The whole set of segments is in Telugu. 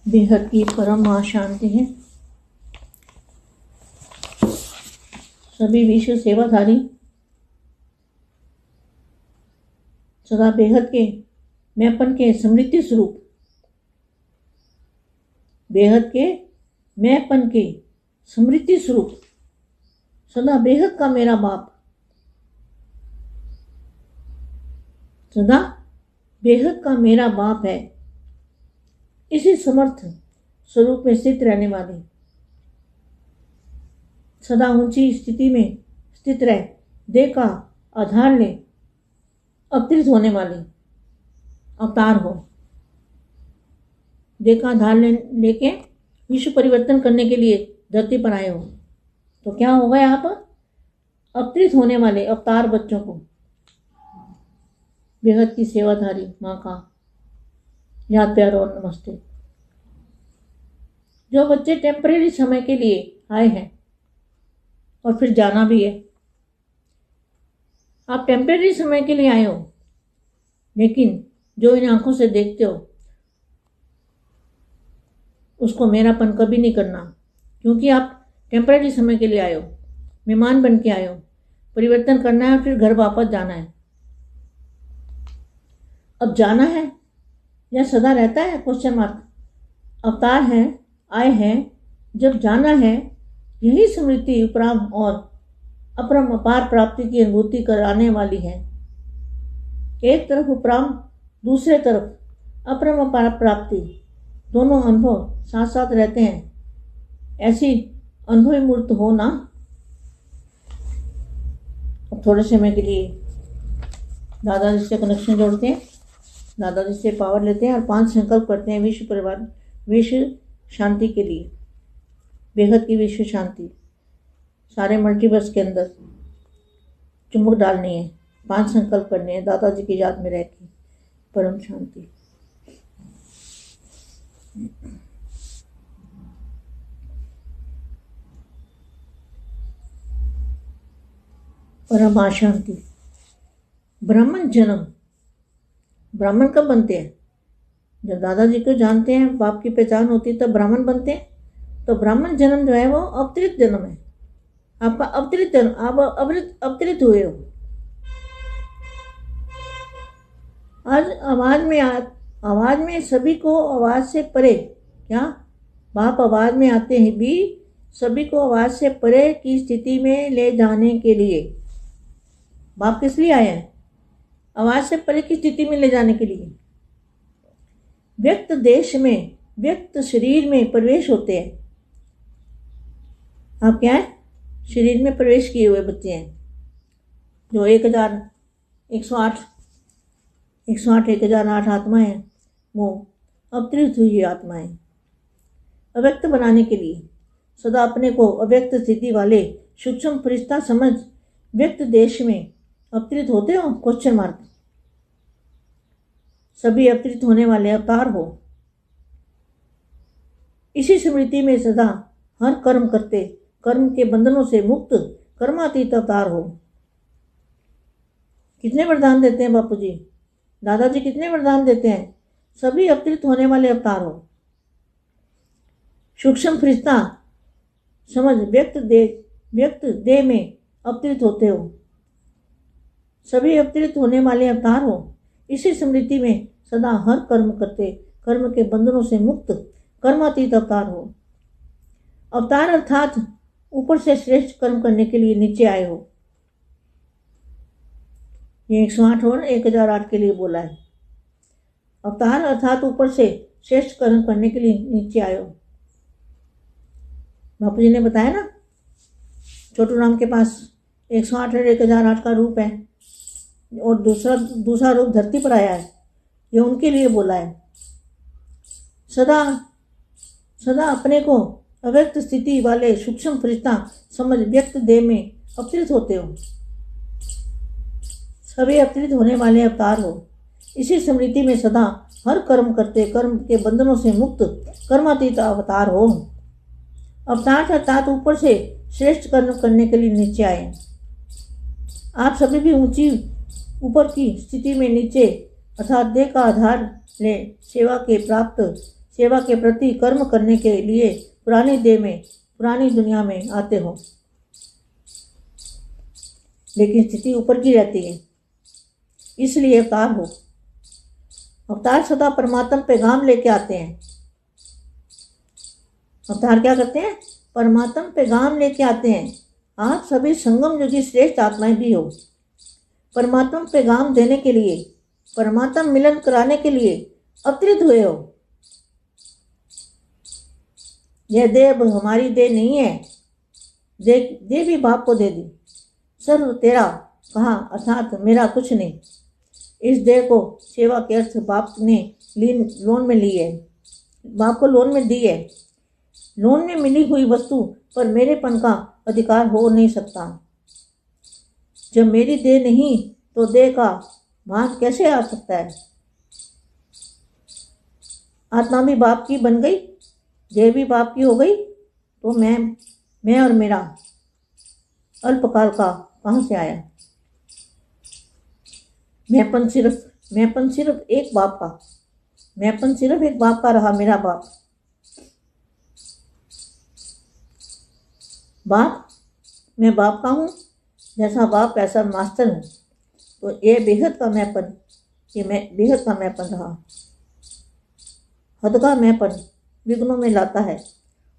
बेहद की परम शांति है। सभी विश्व सेवाधारी सदा बेहद के मैंपन के स्मृति स्वरूप, बेहद के मैंपन के स्मृति स्वरूप, सदा बेहद का मेरा बाप, सदा बेहद का मेरा बाप है। इसी समर्थ स्वरूप में स्थित रहने वाले, सदा ऊंची स्थिति में स्थित रह देह का आधार ले अवतरित होने वाले अवतार हो। देह का आधार लेके विश्व परिवर्तन करने के लिए धरती पर आए हो, तो क्या होगा यहाँ पर? अवतरित होने वाले अवतार बच्चों को बेहद की सेवाधारी माँ का याद प्यार और नमस्ते। जो बच्चे टेम्परेरी समय के लिए आए हैं और फिर जाना भी है, आप टेम्परेरी समय के लिए आए हो, लेकिन जो इन आंखों से देखते हो उसको मेरापन कभी नहीं करना, क्योंकि आप टेम्परेरी समय के लिए आए हो, मेहमान बन के आए हो। परिवर्तन करना है और फिर घर वापस जाना है। अब जाना है या सदा रहता है? Question mark. अवतार है, आए हैं, जब जाना है, यही स्मृति उपराम और अपरम अपार प्राप्ति की अनुभूति कराने वाली है। एक तरफ उपराम, दूसरे तरफ अपरम अपार प्राप्ति, दोनों अनुभव साथ साथ रहते हैं। ऐसी अनुभवी मूर्त हो ना। अब थोड़े समय के लिए दादाजी से कनेक्शन जोड़ते हैं, दादाजी से पावर लेते हैं और 5 संकल्प करते हैं विश्व परिवार, विश्व शांति के लिए, बेहद की विश्व शांति। सारे मल्टीवर्स के अंदर चुंबक डालनी है, 5 संकल्प करने हैं दादाजी की याद में रह के। परम शांति। परम शांति। ब्राह्मण जन्म, ब्राह्मण कब बनते हैं? जब दादाजी को जानते हैं, बाप की पहचान होती है, तब ब्राह्मण बनते हैं। तो ब्राह्मण जन्म जो है वो अवतरित जन्म है, आपका अवतरित जन्म। आप अवतरित हुए हो। आज आवाज में सभी को आवाज से परे, क्या बाप आवाज में आते हैं भी सभी को आवाज से परे की स्थिति में ले जाने के लिए। बाप किस लिए आए हैं? आवाज से परे की स्थिति में ले जाने के लिए। व्यक्त देश में, व्यक्त शरीर में प्रवेश होते हैं। आप क्या है? शरीर में प्रवेश किए हुए बच्चे हैं, जो 1008 आत्माएं हैं, वो अवतरित हुई आत्माएं। अव्यक्त बनाने के लिए सदा अपने को अव्यक्त स्थिति वाले सूक्ष्म फरिश्ता समझ व्यक्त देश में अवतरित होते हो? Question mark. सभी अवतरित होने वाले अवतार हो। इसी स्मृति में सदा हर कर्म करते, कर्म के बंधनों से मुक्त कर्मातीत अवतार हो। कितने वरदान देते हैं बापू जी? दादाजी कितने वरदान देते हैं? सभी अवतरित होने वाले अवतार हो। सूक्ष्म फरिश्ता समझ व्यक्त देह में अवतरित होते हो। सभी अवतरित होने वाले अवतार हो। इसी स्मृति में सदा हर कर्म करते, कर्म के बंधनों से मुक्त कर्मातीत अवतार हो। अवतार अर्थात ऊपर से श्रेष्ठ कर्म करने के लिए नीचे आए हो। ये 108 और 1008 के लिए बोला है। अवतार अर्थात ऊपर से श्रेष्ठ कर्म करने के लिए नीचे आए हो। बापू जी ने बताया ना, छोटू राम के पास 108 और 1008 का रूप है और दूसरा रूप धरती पर आया है। ये उनके लिए बोला है। सदा अपने को अव्यक्त स्थिति वाले सूक्ष्म फरिश्ता समझ व्यक्त देह में अवतरित होते हो। सभी अवतरित होने वाले अवतार हो। इसी स्मृति में सदा हर कर्म करते, कर्म के बंधनों से मुक्त कर्मातीत अवतार हो। अवतार अर्थात ऊपर से श्रेष्ठ कर्म करने के लिए नीचे आए। आप सभी भी ऊंची ऊपर की स्थिति में नीचे अर्थात देह का आधार ले सेवा के प्राप्त सेवा के प्रति कर्म करने के लिए पुरानी देह में, पुरानी दुनिया में आते हो, लेकिन स्थिति ऊपर की रहती है, इसलिए अवतार हो। अवतार सदा परमात्मा पैगाम लेके आते हैं। अवतार क्या करते हैं? परमात्मा पैगाम लेके आते हैं। आप सभी संगम युगी श्रेष्ठ आत्माएं भी हो। परमात्मा पैगाम देने के लिए, परमात्मा मिलन कराने के लिए अवतरित हुए हो। यह देह अब हमारी देह नहीं है, देह भी बाप को दे दी। सर्व तेरा कहा अर्थात मेरा कुछ नहीं। इस देह को सेवा के अर्थ बाप ने लोन में ली है, बाप को लोन में दी है। लोन में मिली हुई वस्तु पर मेरेपन का अधिकार हो नहीं सकता। जब मेरी देह नहीं तो देह का भाग कैसे आ सकता है? आत्मा भी बाप की बन गई, देह भी बाप की हो गई, तो मैं और मेरा अल्पकाल का कहाँ से आया? मैंपन सिर्फ एक बाप का, मैंपन सिर्फ एक बाप का रहा। मेरा बाप, मैं बाप का हूँ, जैसा बाप वैसा मास्टर हूँ। तो ये बेहद का मैंपन, ये मैं बेहद का मैंपन रहा। हद का मैंपन विघ्नों में लाता है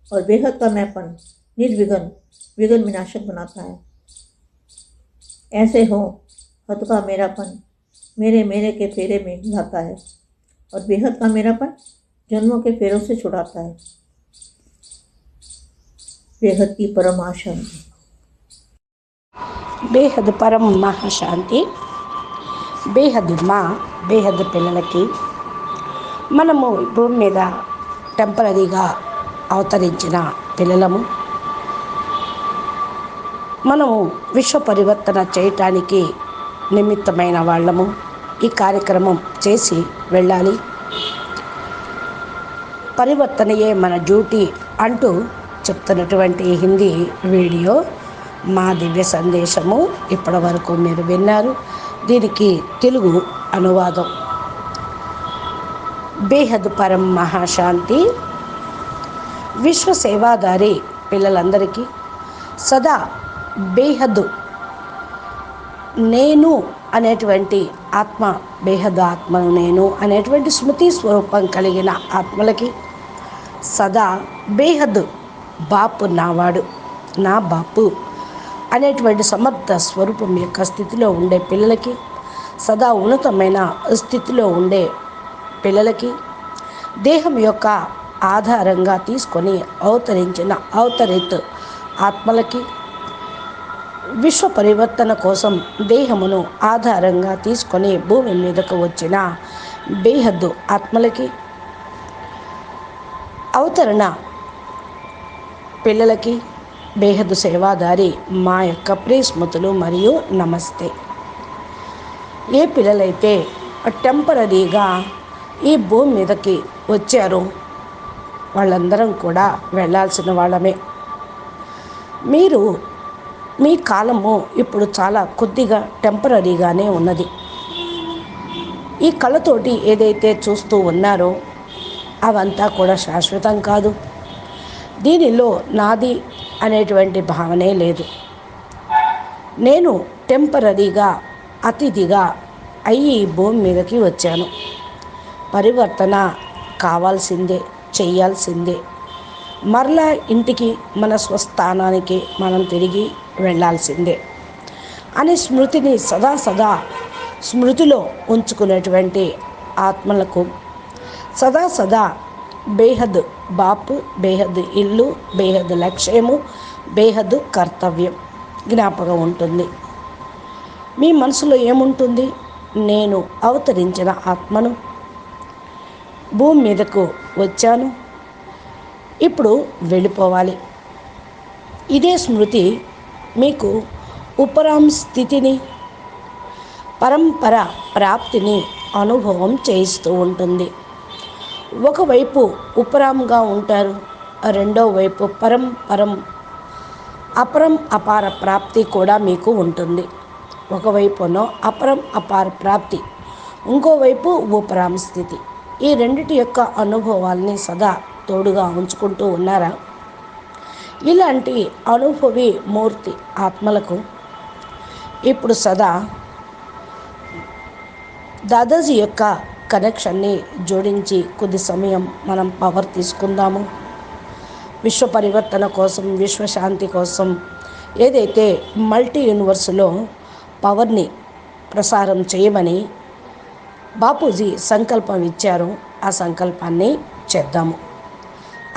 और बेहद का मैंपन विघ्न विनाशक बनाता है। ऐसे हो हद का मेरापन मेरे के फेरे में लाता है और बेहद का मेरापन जन्मों के फेरों से छुड़ाता है। बेहद की परम शांति। బేహద్ పరం మహాశాంతి. బేహద్ మా బేహద్ పిల్లలకి మనము భూమి మీద టెంపరీగా అవతరించిన పిల్లలము. మనము విశ్వ పరివర్తన చేయటానికి నిమిత్తమైన వాళ్ళము. ఈ కార్యక్రమం చేసి వెళ్ళాలి. పరివర్తనయే మన డ్యూటీ అంటూ చెప్తున్నటువంటి హిందీ వీడియో మా దివ్య సందేశము ఇప్పటి వరకు మీరు విన్నారు. దీనికి తెలుగు అనువాదం. బేహద్ పరం మహాశాంతి. విశ్వ సేవాదారి పిల్లలందరికీ సదా బేహద్ నేను అనేటువంటి ఆత్మ, బేహద్ ఆత్మను నేను అనేటువంటి స్మృతి స్వరూపం కలిగిన ఆత్మలకి సదా బేహద్ బాపు నావాడు, నా బాపు అనేటువంటి సమర్థ స్వరూపం యొక్క స్థితిలో ఉండే పిల్లలకి, సదా ఉన్నతమైన స్థితిలో ఉండే పిల్లలకి, దేహం యొక్క ఆధారంగా తీసుకొని అవతరించిన అవతరిత్ ఆత్మలకి, విశ్వ పరివర్తన కోసం దేహమును ఆధారంగా తీసుకొని భూమి మీదకు వచ్చిన బేహద్దు ఆత్మలకి, అవతరణ పిల్లలకి, బేహద్దు సేవాదారి మా యొక్క ప్రియస్మృతులు మరియు నమస్తే. ఏ పిల్లలైతే టెంపరీగా ఈ భూమి మీదకి వచ్చారో వాళ్ళందరం కూడా వెళ్ళాల్సిన వాళ్ళమే. మీరు మీ కాలము ఇప్పుడు చాలా కొద్దిగా టెంపరీగానే ఉన్నది. ఈ కళ్ళతోటి ఏదైతే చూస్తూ ఉన్నారో అవంతా కూడా శాశ్వతం కాదు. దీనిలో నాది అనేటువంటి భావనే లేదు. నేను టెంపరీగా అతిథిగా అయ్యి భూమి మీదకి వచ్చాను. పరివర్తన కావాల్సిందే, చెయ్యాల్సిందే. మరలా ఇంటికి, మన స్వస్థానానికి మనం తిరిగి వెళ్ళాల్సిందే అనే స్మృతిని సదా స్మృతిలో ఉంచుకునేటువంటి ఆత్మలకు సదా బేహద్ బాపు, బేహద్ ఇల్లు, బేహద్ లక్ష్యము, బేహద్ కర్తవ్యం జ్ఞాపకం ఉంటుంది. మీ మనసులో ఏముంటుంది? నేను అవతరించిన ఆత్మను, భూమి మీదకు వచ్చాను, ఇప్పుడు వెళ్ళిపోవాలి. ఇదే స్మృతి మీకు ఉపరాం స్థితిని, పరంపర ప్రాప్తిని అనుభవం చేయిస్తూ ఉంటుంది. ఒకవైపు ఉపరాంగా ఉంటారు, రెండో వైపు అపరం అపార ప్రాప్తి కూడా మీకు ఉంటుంది. ఒకవైపునో అపరం అపార ప్రాప్తి, ఇంకోవైపు ఉపరాం స్థితి. ఈ రెండిటి యొక్క అనుభవాల్ని సదా తోడుగా ఉంచుకుంటూ ఉన్నారా? ఇలాంటి అనుభవి మూర్తి ఆత్మలకు ఇప్పుడు సదా దాదాజీ యొక్క కనెక్షన్ని జోడించి కొద్ది సమయం మనం పవర్ తీసుకుందాము. విశ్వ పరివర్తన కోసం, విశ్వశాంతి కోసం ఏదైతే మల్టీ యూనివర్స్లో పవర్ని ప్రసారం చేయమని బాపూజీ సంకల్పం ఇచ్చారో ఆ సంకల్పాన్ని చేద్దాము.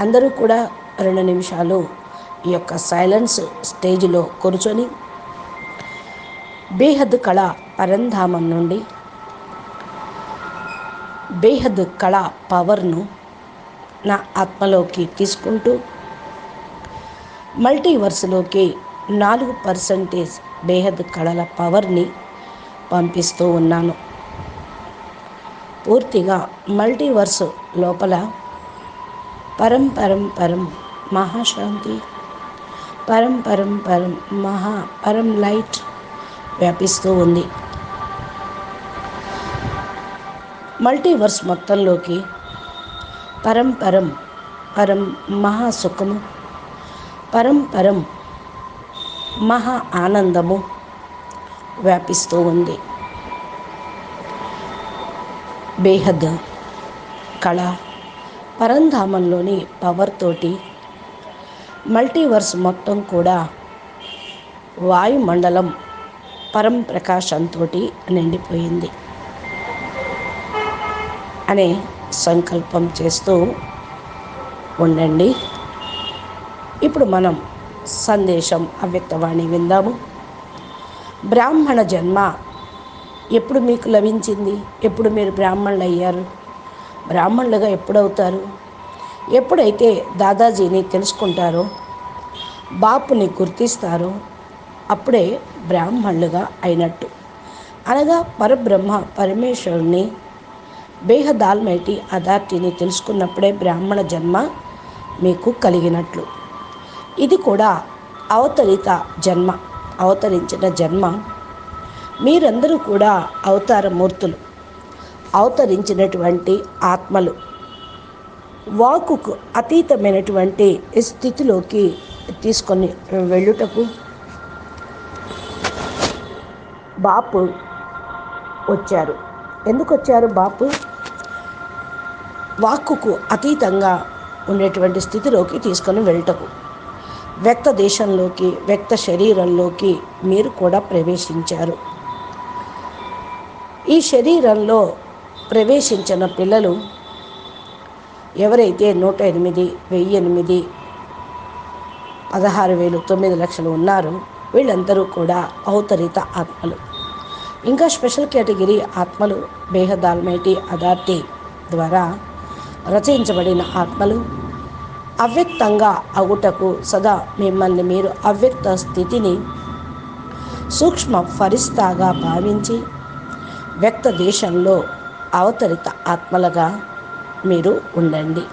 అందరూ కూడా 2 నిమిషాలు ఈ యొక్క సైలెన్స్ స్టేజ్లో కూర్చొని బేహద్ కళ పరంధామం నుండి బేహద్ కళ పవర్ను నా ఆత్మలోకి తీసుకుంటూ మల్టీవర్స్లోకి 4% బేహద్ కళల పవర్ని పంపిస్తూ ఉన్నాను. పూర్తిగా మల్టీవర్స్ లోపల పరం పరం పరం మహాశాంతి, పరం పరం పరం పరం లైట్ వ్యాపిస్తూ ఉంది. మల్టీవర్స్ మొత్తంలోకి పరం పరం పరం మహాసుఖము, పరం పరం మహా ఆనందము వ్యాపిస్తూ ఉంది. బేహద్ కళ పరంధామంలోని పవర్ తోటి మల్టీవర్స్ మొత్తం కూడా వాయుమండలం పరం ప్రకాశంతో నిండిపోయింది అనే సంకల్పం చేస్తూ ఉండండి. ఇప్పుడు మనం సందేశం అవ్యక్తవాణి విందాము. బ్రాహ్మణ జన్మ ఎప్పుడు మీకు లభించింది? ఎప్పుడు మీరు బ్రాహ్మణులు అయ్యారు? బ్రాహ్మణులుగా ఎప్పుడవుతారు? ఎప్పుడైతే దాదాజీని తెలుసుకుంటారో, బాపుని గుర్తిస్తారో అప్పుడే బ్రాహ్మణులుగా అయినట్టు. అనగా పరబ్రహ్మ పరమేశ్వరుని బేహద్ ఆల్మైటీ అథారిటీని తెలుసుకున్నప్పుడే బ్రాహ్మణ జన్మ మీకు కలిగినట్లు. ఇది కూడా అవతరిత జన్మ, అవతరించిన జన్మ. మీరందరూ కూడా అవతారమూర్తులు, అవతరించినటువంటి ఆత్మలు. వాక్కుకు అతీతమైనటువంటి స్థితిలోకి తీసుకొని వెళ్ళుటకు బాపు వచ్చారు. ఎందుకు వచ్చారు బాపు? వాక్కుకు అతీతంగా ఉండేటువంటి స్థితిలోకి తీసుకొని వెళ్ళటకు, వ్యక్త దేశంలోకి, వ్యక్త శరీరంలోకి మీరు కూడా ప్రవేశించారు. ఈ శరీరంలో ప్రవేశించిన పిల్లలు ఎవరైతే 108, 1008, 16,000, 9 లక్షలు ఉన్నారో వీళ్ళందరూ కూడా అవతరిత ఆత్మలు. ఇంకా స్పెషల్ కేటగిరీ ఆత్మలు బేహద్ ఆల్మైటీ అథారిటీ ద్వారా రచయించబడిన ఆత్మలు. అవ్యక్తంగా అగుటకు సదా మిమ్మల్ని మీరు అవ్యక్త స్థితిని సూక్ష్మ ఫరిస్తాగా భావించి వ్యక్త దేశంలో అవతరిత ఆత్మలుగా మీరు ఉండండి.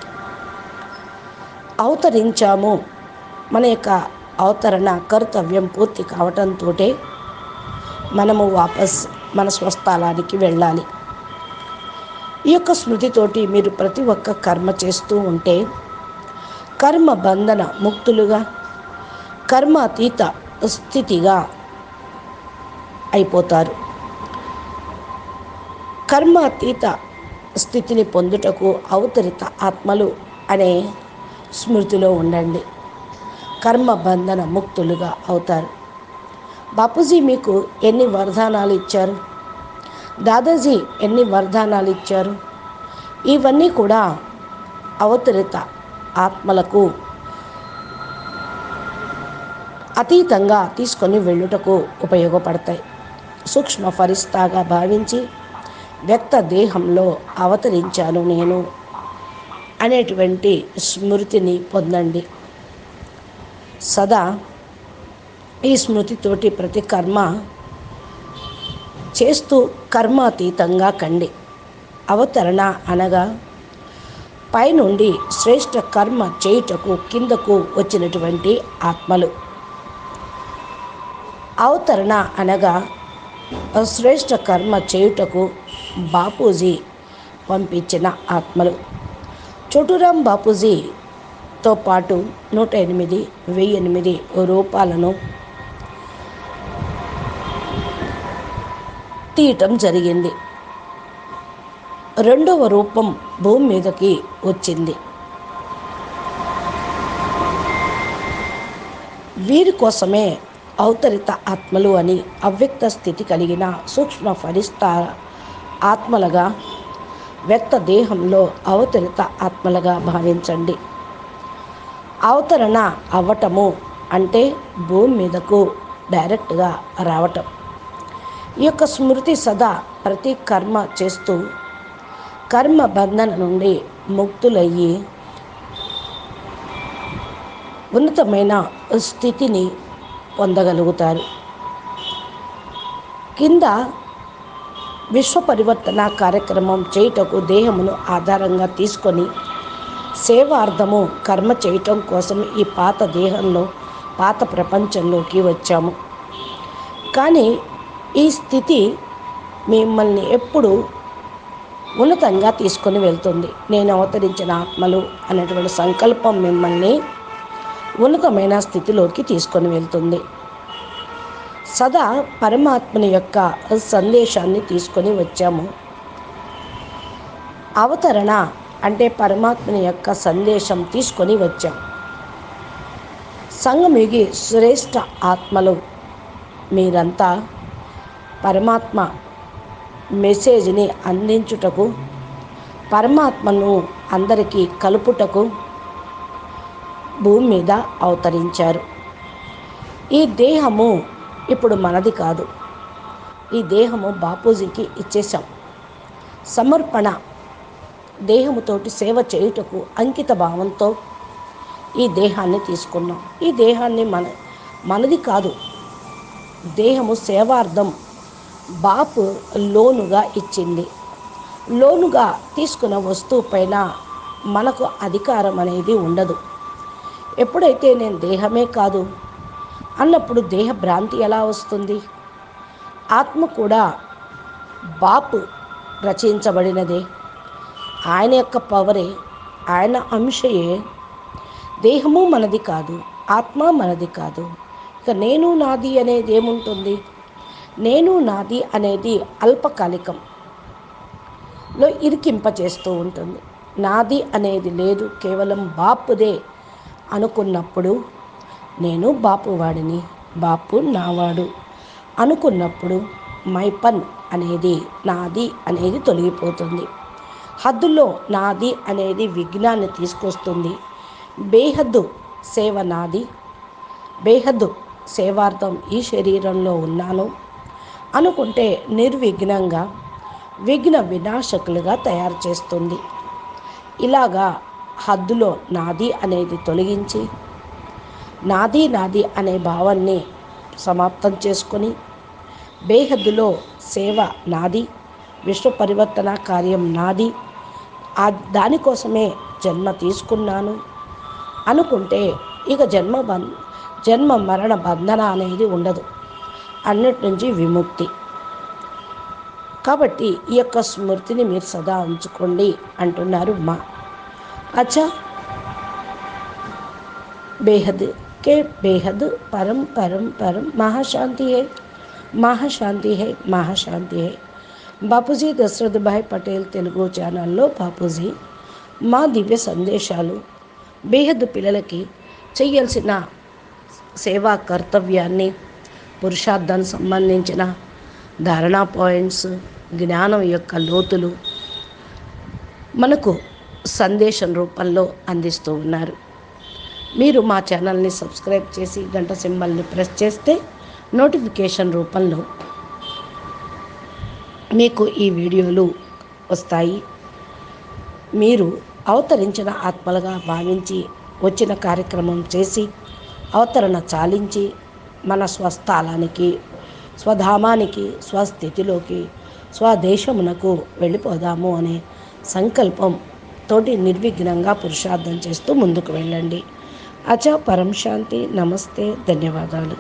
అవతరించాము, మన యొక్క అవతరణ కర్తవ్యం పూర్తి కావటంతో మనము వాపస్ మన స్వస్థలానికి వెళ్ళాలి. ఈ యొక్క స్మృతితోటి మీరు ప్రతి ఒక్క కర్మ చేస్తూ ఉంటే కర్మ బంధన ముక్తులుగా, కర్మాతీత స్థితిగా అయిపోతారు. కర్మాతీత స్థితిని పొందుటకు అవతరిత ఆత్మలు అనే స్మృతిలో ఉండండి. కర్మ బంధన ముక్తులుగా అవుతారు. బాపూజీ మీకు ఎన్ని వరదానాలు ఇచ్చారు? దాదాజీ ఎన్ని వరదానాలు ఇచ్చారు? ఇవన్నీ కూడా అవతరిత ఆత్మలకు అతీతంగా తీసుకొని వెళ్ళుటకు ఉపయోగపడతాయి. సూక్ష్మ ఫరిస్తాగా భావించి వ్యక్త దేహంలో అవతరించాను నేను అనేటువంటి స్మృతిని పొందండి. సదా ఈ స్మృతితోటి ప్రతి కర్మ చేస్తూ కర్మాతీతంగా కండి. అవతరణ అనగా పైనుండి శ్రేష్ఠ కర్మ చేయుటకు కిందకు వచ్చినటువంటి ఆత్మలు. అవతరణ అనగా శ్రేష్ఠ కర్మ చేయుటకు బాపూజీ పంపించిన ఆత్మలు. చోటురాం బాపూజీతో పాటు 108, 1008 రూపాలను తీయటం జరిగింది. రెండవ రూపం భూమి మీదకి వచ్చింది. వీరి కోసమే అవతరిత ఆత్మలు అని అవ్యక్త స్థితి కలిగిన సూక్ష్మ ఫరిష్ఠ ఆత్మలుగా వ్యక్త దేహంలో అవతరిత ఆత్మలుగా భావించండి. అవతరణ అవ్వటము అంటే భూమి మీదకు డైరెక్ట్గా రావటం. ఈ యొక్క స్మృతి సదా ప్రతి కర్మ చేస్తూ కర్మ బంధన నుండి ముక్తులయ్యి ఉన్నతమైన స్థితిని పొందగలుగుతారు. కింద విశ్వ పరివర్తన కార్యక్రమం చేయుటకు దేహమును ఆధారంగా తీసుకొని సేవార్థము కర్మ చేయటం కోసం ఈ పాత దేహంలో పాత ప్రపంచంలోకి వచ్చాము. కానీ ఈ స్థితి మిమ్మల్ని ఎప్పుడు ఉన్నతంగా తీసుకొని వెళ్తుంది. నేను అవతరించిన ఆత్మలు అనేటువంటి సంకల్పం మిమ్మల్ని ఉన్నతమైన స్థితిలోకి తీసుకొని వెళ్తుంది. సదా పరమాత్మని యొక్క సందేశాన్ని తీసుకొని వచ్చాము. అవతరణ అంటే పరమాత్మని యొక్క సందేశం తీసుకొని వచ్చాం. సంగమిగి శ్రేష్ఠ ఆత్మలు మీరంతా పరమాత్మ మెసేజ్ని అందించుటకు, పరమాత్మను అందరికీ కలుపుటకు భూమి మీద అవతరించారు. ఈ దేహము ఇప్పుడు మనది కాదు. ఈ దేహము బాపూజీకి ఇచ్చేసాం. సమర్పణ దేహముతోటి సేవ చేయుటకు అంకిత భావంతో ఈ దేహాన్ని తీసుకున్నాం. ఈ దేహాన్ని మనది కాదు. దేహము సేవార్థం బాపు లోనుగా ఇచ్చింది. లోనుగా తీసుకున్న వస్తువు పైన మనకు అధికారం అనేది ఉండదు. ఎప్పుడైతే నేను దేహమే కాదు అన్నప్పుడు దేహ భ్రాంతి ఎలా వస్తుంది? ఆత్మ కూడా బాపు రచించబడినదే. ఆయన యొక్క పవరే, ఆయన అంశయే. దేహము మనది కాదు, ఆత్మ మనది కాదు. ఇక నేను నాది అనేది ఏముంటుంది? నేను నాది అనేది అల్పకాలికంలో ఇరికింపచేస్తూ ఉంటుంది. నాది అనేది లేదు, కేవలం బాపుదే అనుకున్నప్పుడు, నేను బాపు వాడిని, బాపు నావాడు అనుకున్నప్పుడు మైపన్ అనేది, నాది అనేది తొలగిపోతుంది. హద్దులో నాది అనేది విఘ్నాన్ని తీసుకొస్తుంది. బేహద్దు సేవ నాది, బేహద్దు సేవార్థం ఈ శరీరంలో ఉన్నాను అనుకుంటే నిర్విఘ్నంగా విఘ్న వినాశకులుగా తయారు చేస్తుంది. ఇలాగా హద్దులో నాది అనేది తొలగించి నాది నాది అనే భావాన్ని సమాప్తం చేసుకొని బేహద్దులో సేవ నాది, విశ్వ పరివర్తన కార్యం నాది, దానికోసమే జన్మ తీసుకున్నాను అనుకుంటే ఇక జన్మ మరణ బంధన అనేది ఉండదు. అన్నిటి నుంచి విముక్తి. కాబట్టి ఈ యొక్క స్మృతిని మీరు సదా ఉంచుకోండి అంటున్నారు మా. అచ్చా, బేహద్ के बेहद परम परम परम महाशांति है, महाशांति है, महाशांति है. బాపూజీ దశరథ్ భాయ్ పటేల్ తెలుగు ఛానల్లో బాపూజీ మా దివ్య సందేశాలు, బేహద్ పిల్లలకి చేయాల్సిన సేవా కర్తవ్యాన్ని, పురుషార్థానికి సంబంధించిన ధారణా పాయింట్స్, జ్ఞానం యొక్క లోతులు మనకు సందేశం రూపంలో అందిస్తూ ఉన్నారు. మీరు మా ఛానల్ని సబ్స్క్రైబ్ చేసి గంట సింబల్ని ప్రెస్ చేస్తే నోటిఫికేషన్ రూపంలో మీకు ఈ వీడియోలు వస్తాయి. మీరు అవతరించిన ఆత్మలుగా భావించి వచ్చిన కార్యక్రమం చేసి అవతరణ చాలించి మన స్వస్థలానికి, స్వధామానికి, స్వస్థితిలోకి, స్వదేశమునకు వెళ్ళిపోదాము అనే సంకల్పం తోటి నిర్విఘ్నంగా పురుషార్థం చేస్తూ ముందుకు వెళ్ళండి. అచా పరం శాంతి. నమస్తే, ధన్యవాదాలు.